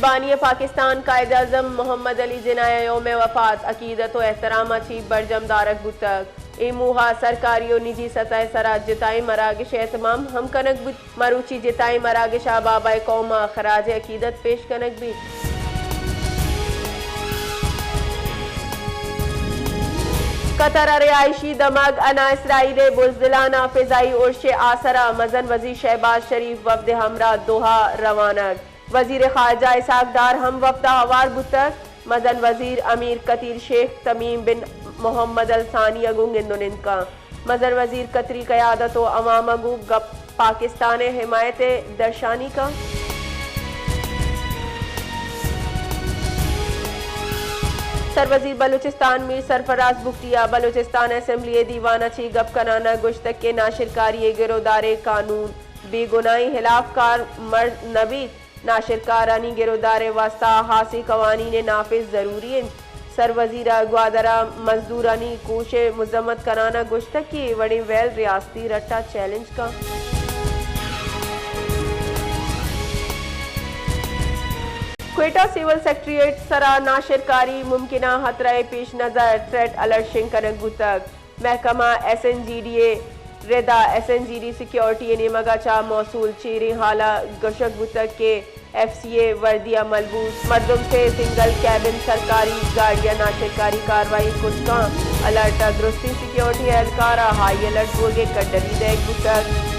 बानी पाकिस्तान कायद आज़म मोहम्मद अली जिनाया योम वफात अकीदत व एहतराम छी बरजम दारक बुतक इमूहा सरकारी और निजी सतह सरा जिताई मरागिश एहतमाम हम कनक मरूची जिताई मरागिश बाबा कौमा खराज अकीदत पेश कनक भी कतर रिहायशी दमग अना इसराइल बुज़दिलाना फ़िज़ाई उर्श आसरा मजन वज़ीर शहबाज शरीफ वफ़द हमरा दोहा रवानक वज़ीर ख़ारजा इसाक डार हम वफ़द हवार बुतक मजन वज़ीर अमीर कतील शेख तमीम बिन मोहम्मद अल सानी अगुंग इंदोनिंका मजन वज़ीर कतरी क़यादत व अवाम अगू गप पाकिस्तान हिमायत दर्शानी का सरवज़ीर बलूचिस्तान मीर सरफराज बुख्तिया बलूचिस्तान असम्बली दीवाना छी गप कनाना गुश्तक के नाशिरकारी गिरोदारे कानून बेगुनाही हिलाफकार मर्द नबी नाशिरकारानी गिरोदारे वास्ता हासी कवानीन नाफिज जरूरी है सरवज़ीरा ग्वादरा मजदूरानी कोशे मुजम्मत कराना गुश्तक की वड़ी वैल रियासती रट्टा चैलेंज का क्वेटा सिविल सेक्रेटरिएट सरा नाशिरकारी मुमकिना खतरा पेश नजर थ्रेट अलर्ट शिंकनक गुतक महकमा SNGDA रेदा SNGD सिक्योरिटी नेमगाचा मौसूल चेरी हाला गशक गुतक के FCA वर्दिया मलबूस मर्दुम से सिंगल कैबिन सरकारी गाड़ियां नाशिरकारी कार्रवाई कुछ अलर्ट दुरुस्ती सिक्योरिटी एहलकारा हाई अलर्ट बोगे कड्डली दे गुतक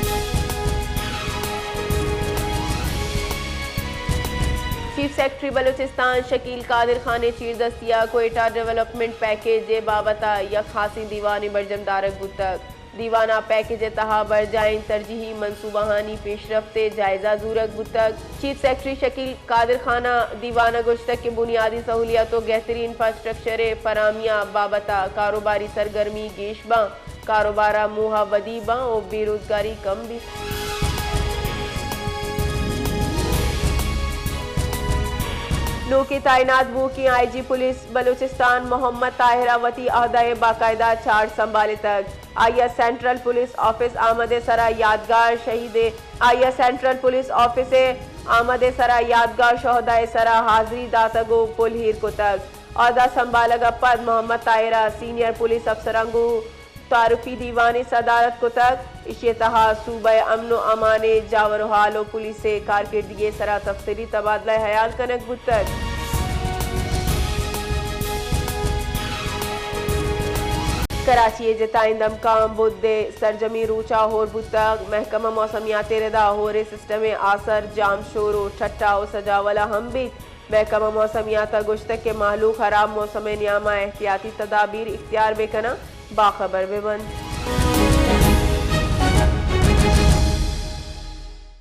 चीफ सेक्रेटरी बलूचिस्तान शकील कादिर खान ने चीर दस्तिया क्वेटा डेवलपमेंट पैकेज बाबता या खासी दीवानी बरजम दारक गुतक दीवाना पैकेज तहा बर जाइन तरजीही मनसूबाहानी पेशरफ्ते जायजा जूरक गुतक चीफ सेक्रेटरी शकील कादिर खाना दीवाना गुश्तक के बुनियादी सहूलियातों बेहतरीन इंफ्रास्ट्रक्चर फरामिया बाबता कारोबारी सरगर्मी गेशबा कारोबारा मुहा वदीबा और बेरोजगारी कम भी नो की तैनात वो की IG पुलिस बलूचिस्तान मोहम्मद ताहिरावती अहदाए बाकायदा चार्ज संभाले तक IS सेंट्रल पुलिस ऑफिस आमद सरा यादगार शहीद IS सेंट्रल पुलिस ऑफिस आमद सरा यादगार शहदाए सरा हाजिरी दातगो पुल हीर को तक अहदा संभालगा पद मोहम्मद ताहिरा सीनियर पुलिस अफसरंगू तारुफी दीवानी सदारत को तक इशे तहा सूबे अमनो अमाने जावर हालो पुलिस से कारकिर्दगी सरा तफसीली तबादला हयाल कनक बुतक कराची जिताइंदम काम बुद्दे सरजमी रूचा होर बुतक महकमा मौसमियात रेदा होरे सिस्टम आसर जाम शोरो ठट्टा और सजावला हम भी महकमा मौसमियात गुश्तक के मालू खराब मौसम नियामा एहतियाती तदाबीर इख्तियार बेकना बाखबर बेबंद।